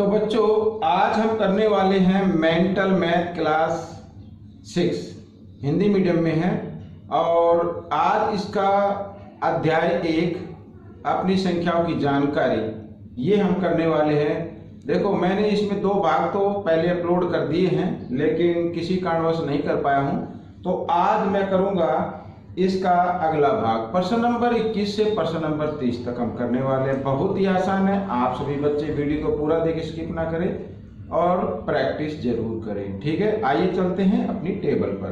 तो बच्चों आज हम करने वाले हैं mental math class 6 Hindi medium में है और आज इसका अध्याय 1 अपनी संख्याओं की जानकारी ये हम करने वाले हैं। देखो मैंने इसमें 2 भाग तो पहले अपलोड कर दिए हैं लेकिन किसी कारणवश नहीं कर पाया हूँ, तो आज मैं करूँगा इसका अगला भाग। प्रश्न नंबर 21 से प्रश्न नंबर 30 तक हम करने वाले हैं। बहुत ही आसान है, आप सभी बच्चे वीडियो को पूरा देख स्किप ना करें और प्रैक्टिस जरूर करें। ठीक है, आइए चलते हैं अपनी टेबल पर।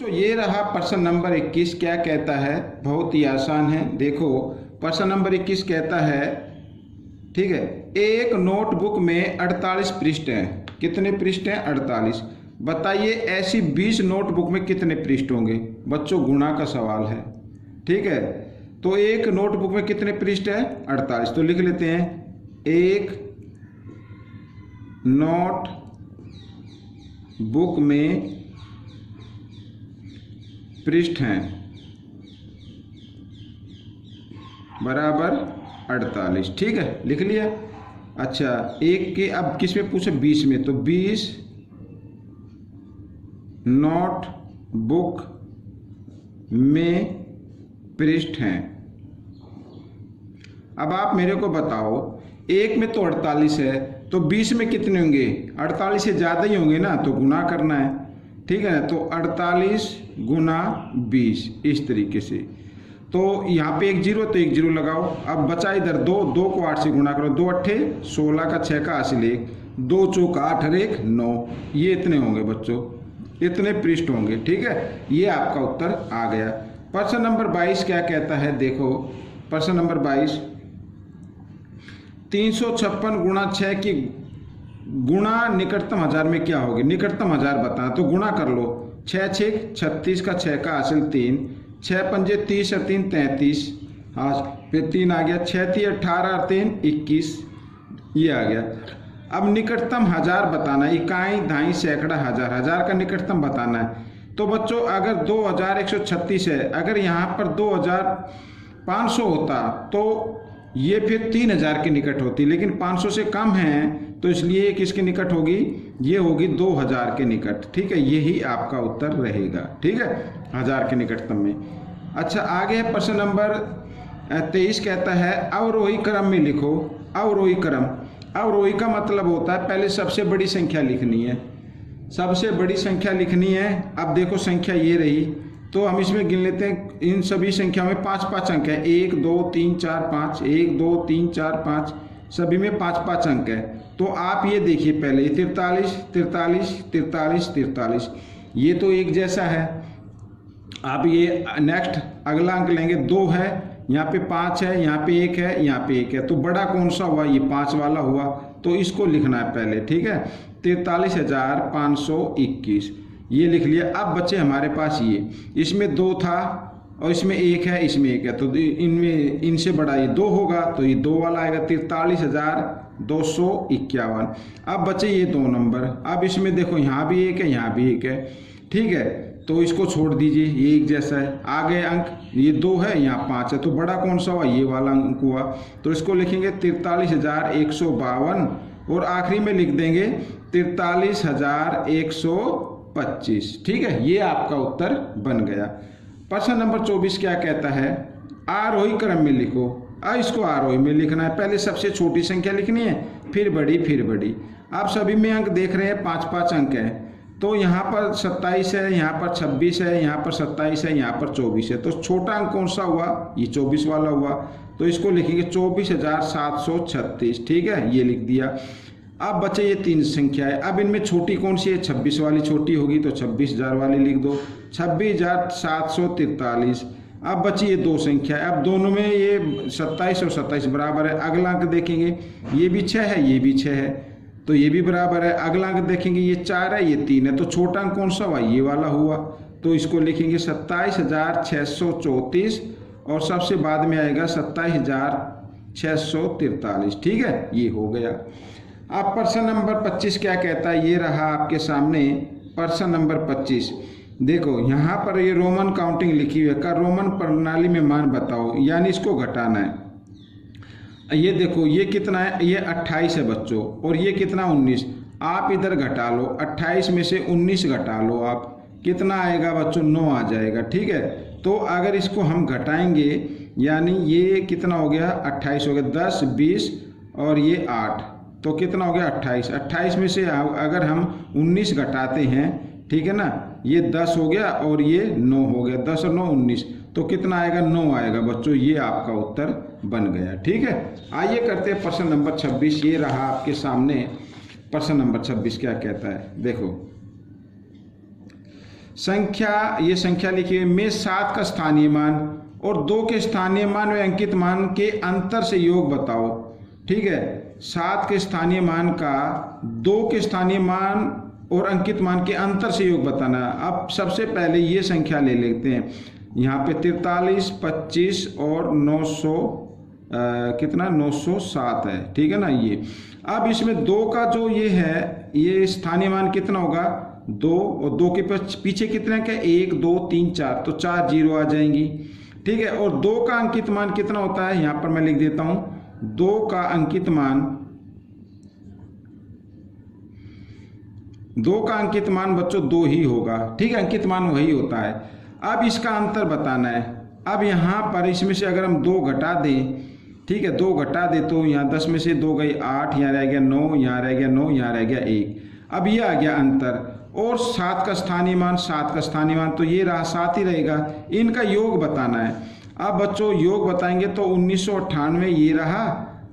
तो ये रहा प्रश्न नंबर 21। क्या कहता है, बहुत ही आसान है। देखो प्रश्न नंबर 21 कहता है, ठीक है, एक नोटबुक में 48 पृष्ठ हैं। कितने पृष्ठ हैं? 48। बताइए ऐसी 20 नोटबुक में कितने पृष्ठ होंगे? बच्चों गुणा का सवाल है, ठीक है। तो एक नोटबुक में कितने पृष्ठ है? 48। तो लिख लेते हैं, एक नोटबुक में पृष्ठ हैं बराबर 48। ठीक है, लिख लिया। अच्छा, एक के अब किस में पूछे? 20 में। तो 20 नोटबुक में पृष्ठ हैं। अब आप मेरे को बताओ, एक में तो 48 है तो 20 में कितने होंगे? 48 से ज़्यादा ही होंगे ना, तो गुना करना है। ठीक है, तो 48 गुना 20 इस तरीके से। तो यहाँ पे एक जीरो, तो एक जीरो लगाओ। अब बचा इधर 2 को 8 से गुना करो। 2 अट्ठे 16 का 6 का हासिल 1, 2 चौका 8 और 1 9। ये इतने होंगे बच्चों, इतने पृष्ठ होंगे। ठीक है, ये आपका उत्तर आ गया। प्रश्न नंबर 22 क्या कहता है? देखो प्रश्न नंबर 22, 356 गुणा 6 की गुणा निकटतम हजार में क्या होगी? निकटतम हजार बता, तो गुणा कर लो। 6 6 36 का 6 का हासिल 3, 6 पंजे 30 और 3 33, हाँ फिर 3 आ गया, 6 3 18 और 3 21, ये आ गया। अब निकटतम हजार बताना, इकाई दहाई सैकड़ा हजार, हजार का निकटतम बताना है। तो बच्चों अगर 2136 है, अगर यहाँ पर 2500 होता तो ये फिर 3000 के निकट होती, लेकिन 500 से कम है तो इसलिए किसके निकट होगी? ये होगी 2000 के निकट। ठीक है, यही आपका उत्तर रहेगा। ठीक है, 1000 के निकटतम में। अच्छा, आगे प्रश्न नंबर 23 कहता है, अवरोही क्रम में लिखो। अवरोही क्रम, अवरोही का मतलब होता है पहले सबसे बड़ी संख्या लिखनी है, सबसे बड़ी संख्या लिखनी है। अब देखो संख्या ये रही, तो हम इसमें गिन लेते हैं। इन सभी संख्याओं में 5-5 अंक है। 1 2 3 4 5, 1 2 3 4 5, सभी में 5-5 अंक है। तो आप ये देखिए पहले 43 43 43 43, ये तो एक जैसा है। आप ये नेक्स्ट अगला अंक लेंगे, 2 है, यहाँ पे 5 है, यहाँ पे 1 है, यहाँ पे 1 है। तो बड़ा कौन सा हुआ? ये 5 वाला हुआ, तो इसको लिखना है पहले। ठीक है, 43,521 ये लिख लिया। अब बच्चे हमारे पास ये, इसमें 2 था और इसमें 1 है, इसमें 1 है, तो इनमें इनसे बड़ा ये 2 होगा, तो ये 2 वाला आएगा, 43,251। अब बच्चे ये 2 नंबर। अब इसमें देखो यहाँ भी 1 है, यहाँ भी 1 है। ठीक है, तो इसको छोड़ दीजिए, ये एक जैसा है। आगे अंक ये 2 है, यहाँ 5 है, तो बड़ा कौन सा हुआ? ये वाला अंक हुआ, तो इसको लिखेंगे 43,152 और आखिरी में लिख देंगे 43,125। ठीक है, ये आपका उत्तर बन गया। प्रश्न नंबर 24 क्या कहता है? आरोही क्रम में लिखो। इसको आरोही में लिखना है, पहले सबसे छोटी संख्या लिखनी है, फिर बड़ी, फिर बड़ी। आप सभी में अंक देख रहे हैं, 5-5 अंक है। तो यहाँ पर 27 है, यहाँ पर 26 है, यहाँ पर 27 है, यहाँ पर 24 है। तो छोटा अंक कौन सा हुआ? ये 24 वाला हुआ, तो इसको लिखेंगे 24,736। ठीक है, ये लिख दिया। अब बचे ये 3 संख्या है। अब इनमें छोटी कौन सी है? 26 वाली छोटी होगी, तो 26,000 वाली लिख दो, 26,743। अब बची ये 2 संख्या है। अब दोनों में ये 27 और 27 बराबर है। अगला अंक देखेंगे, ये भी 6 है, ये भी 6 है, तो ये भी बराबर है। अगला अंक देखेंगे, ये 4 है, ये 3 है, तो छोटा अंक कौन सा हुआ? ये वाला हुआ, तो इसको लिखेंगे 27,634 और सबसे बाद में आएगा 27,643। ठीक है, ये हो गया। अब प्रश्न नंबर 25 क्या कहता है? ये रहा आपके सामने प्रश्न नंबर 25। देखो यहाँ पर ये रोमन काउंटिंग लिखी हुई है, का रोमन प्रणाली में मान बताओ, यानी इसको घटाना है। ये देखो ये कितना है, ये 28 है बच्चों, और ये कितना 19। आप इधर घटा लो, 28 में से 19 घटा लो, आप कितना आएगा बच्चों, 9 आ जाएगा। ठीक है, तो अगर इसको हम घटाएंगे यानी ये कितना हो गया, 28 हो गया, 10 20 और ये 8, तो कितना हो गया 28। 28 में से अगर हम 19 घटाते हैं, ठीक है ना, ये 10 हो गया और ये 9 हो गया, 10 और 9 19, तो कितना आएगा, 9 आएगा बच्चों। ये आपका उत्तर बन गया। ठीक है, आइए करते हैं प्रश्न नंबर 26। ये रहा आपके सामने प्रश्न नंबर 26 क्या कहता है, देखो संख्या, ये संख्या लिखी है में 7 का स्थानीय मान और 2 के स्थानीय मान व अंकित मान के अंतर से योग बताओ। ठीक है, 7 के स्थानीय मान का 2 के स्थानीय मान और अंकित मान के अंतर से योग बताना। अब सबसे पहले ये संख्या ले लेते हैं, यहाँ पे 43 25 और 900 कितना 907 है। ठीक है ना, ये अब इसमें 2 का जो ये है, ये स्थानीय मान कितना होगा 2, और 2 के पीछे कितने का 1 2 3 4, तो 4 जीरो आ जाएंगी। ठीक है, और 2 का अंकित मान कितना होता है, यहाँ पर मैं लिख देता हूँ, 2 का अंकित मान, 2 का अंकित मान बच्चों 2 ही होगा। ठीक है, अंकित मान वही होता है। अब इसका अंतर बताना है। अब यहाँ पर इसमें से अगर हम 2 घटा दें, ठीक है, 2 घटा दे तो यहाँ 10 में से 2 गई 8, यहाँ रह गया 9, यहाँ रह गया 9, यहाँ रह गया 1। अब ये आ गया अंतर। और 7 का स्थानीय मान, 7 का स्थानीय मान तो ये रहा 7 ही रहेगा। इनका योग बताना है। अब बच्चों योग बताएंगे तो 1998 ये रहा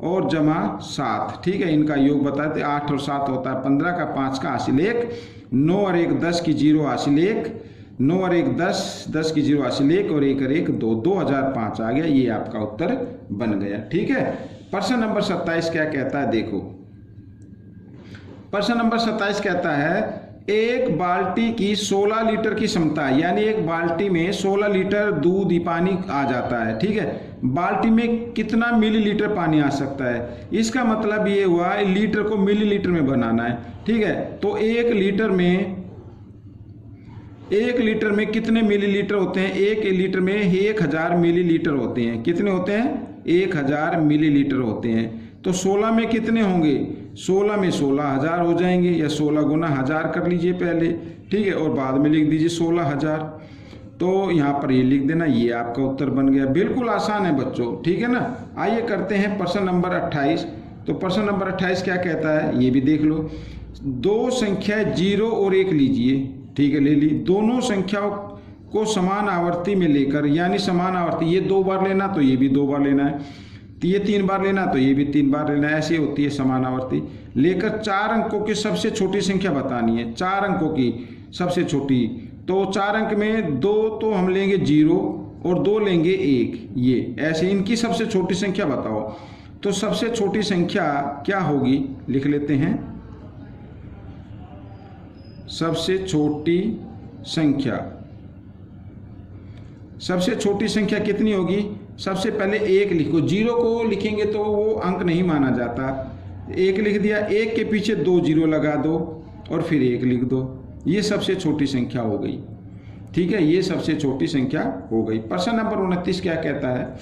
और जमा 7। ठीक है, इनका योग बताते 8 और 7 होता है 15 का 5 का हासिल 1, 9 और 1 10 की 0 हासिल 1, 9 और 1 10, 10 की 0 हासिल 1 और 1 और 1 2, 2005 आ गया। ये आपका उत्तर बन गया। ठीक है, प्रश्न नंबर 27 क्या कहता है, देखो प्रश्न नंबर 27 कहता है एक बाल्टी की 16 लीटर की क्षमता है, यानी एक बाल्टी में 16 लीटर दूध पानी आ जाता है। ठीक है, बाल्टी में कितना मिलीलीटर पानी आ सकता है, इसका मतलब ये हुआ लीटर को मिलीलीटर में बनाना है। ठीक है, तो 1 लीटर में कितने मिलीलीटर होते हैं, 1 लीटर में 1000 मिलीलीटर होते हैं। कितने होते हैं, 1000 मिलीलीटर होते हैं। तो 16 में कितने होंगे, 16 में 16,000 हो जाएंगे, या 16 गुना 1000 कर लीजिए पहले। ठीक है, और बाद में लिख दीजिए 16,000, तो यहाँ पर ये लिख देना, ये आपका उत्तर बन गया। बिल्कुल आसान है बच्चों। ठीक है ना, आइए करते हैं प्रश्न नंबर 28। तो प्रश्न नंबर 28 क्या कहता है, ये भी देख लो। 2 संख्या 0 और 1 लीजिए। ठीक है, ले ली। दोनों संख्याओं को समान आवर्ती में लेकर, यानी समान आवर्ती, ये 2 बार लेना तो ये भी 2 बार लेना है, ये 3 बार लेना तो ये भी 3 बार लेना है, ऐसी होती है समान आवर्ती। लेकर 4 अंकों की सबसे छोटी संख्या बतानी है, 4 अंकों की सबसे छोटी। तो 4 अंक में 2 तो हम लेंगे 0 और 2 लेंगे 1, ये ऐसे इनकी सबसे छोटी संख्या बताओ। तो सबसे छोटी संख्या क्या होगी, लिख लेते हैं। सबसे छोटी संख्या, सबसे छोटी संख्या कितनी होगी, सबसे पहले 1 लिखो। 0 को लिखेंगे तो वो अंक नहीं माना जाता। 1 लिख दिया, 1 के पीछे 2 0 लगा दो और फिर 1 लिख दो, ये सबसे छोटी संख्या हो गई। ठीक है, ये सबसे छोटी संख्या हो गई। प्रश्न नंबर 29 क्या कहता है,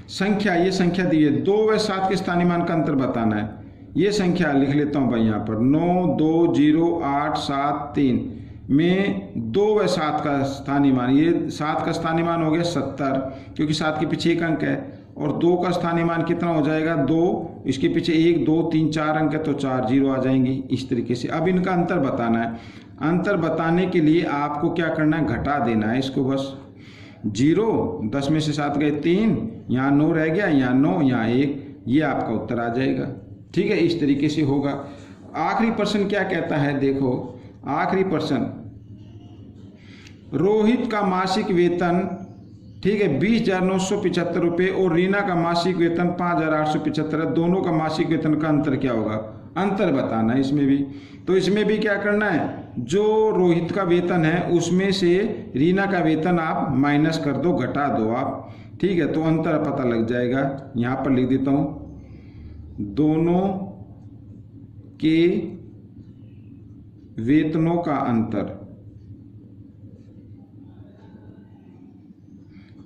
संख्या, ये संख्या दी है, 2 व 7 के स्थानीय मान का अंतर बताना है। ये संख्या लिख लेता हूं भाई यहाँ पर, 9 2 0 8 7 3 में 2 व 7 का स्थानीय मान, ये 7 का स्थानीय मान हो गया 70, क्योंकि 7 के पीछे 1 अंक है, और 2 का स्थानीय मान कितना हो जाएगा 2, इसके पीछे 1 2 3 4 अंक है तो 4 0 आ जाएंगी। इस तरीके से अब इनका अंतर बताना है। अंतर बताने के लिए आपको क्या करना है, घटा देना है इसको बस। 0, 10 में से 7 गए 3, यहाँ 9 रह गया, यहाँ 9, यहाँ 1, ये आपका उत्तर आ जाएगा। ठीक है, इस तरीके से होगा। आखिरी प्रश्न क्या कहता है, देखो आखिरी प्रश्न, रोहित का मासिक वेतन, ठीक है 20,975 रुपये और रीना का मासिक वेतन 5,875 है। दोनों का मासिक वेतन का अंतर क्या होगा, अंतर बताना है इसमें भी। तो इसमें भी क्या करना है, जो रोहित का वेतन है उसमें से रीना का वेतन आप माइनस कर दो, घटा दो आप। ठीक है, तो अंतर पता लग जाएगा। यहाँ पर लिख देता हूँ, दोनों के वेतनों का अंतर,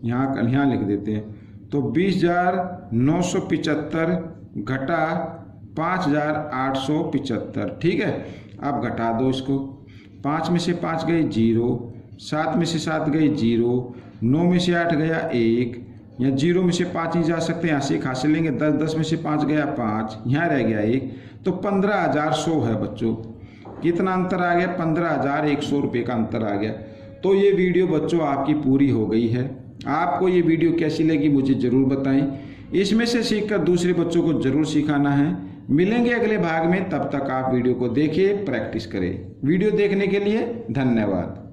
यहाँ लिख देते हैं, तो 20,975 घटा 5,875, ठीक है। अब घटा दो इसको, 5 में से 5 गए 0, 7 में से 7 गए 0, 9 में से 8 गया 1, या 0 में से 5 ही जा सकते हैं, यहाँ से 1 हासिल लेंगे, 10 में से 5 गया 5, यहाँ रह गया 1, तो 15,100 है बच्चों। कितना अंतर आ गया? 15,100 रुपये का अंतर आ गया। तो ये वीडियो बच्चों आपकी पूरी हो गई है। आपको ये वीडियो कैसी लगी मुझे ज़रूर बताएं। इसमें से सीखकर दूसरे बच्चों को ज़रूर सिखाना है। मिलेंगे अगले भाग में, तब तक आप वीडियो को देखिए, प्रैक्टिस करें। वीडियो देखने के लिए धन्यवाद।